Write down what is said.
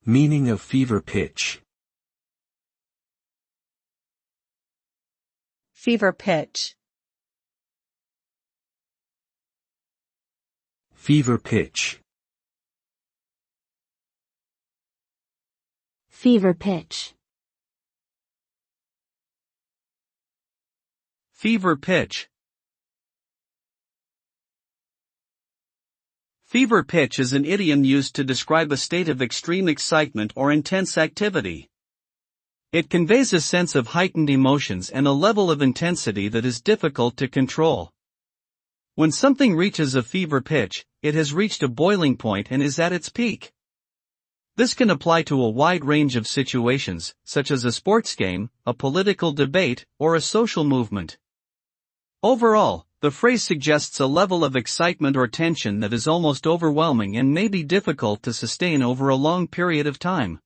Meaning of fever pitch. Fever pitch. Fever pitch. Fever pitch. Fever pitch. Fever pitch is an idiom used to describe a state of extreme excitement or intense activity. It conveys a sense of heightened emotions and a level of intensity that is difficult to control. When something reaches a fever pitch, it has reached a boiling point and is at its peak. This can apply to a wide range of situations, such as a sports game, a political debate, or a social movement. Overall, the phrase suggests a level of excitement or tension that is almost overwhelming and may be difficult to sustain over a long period of time.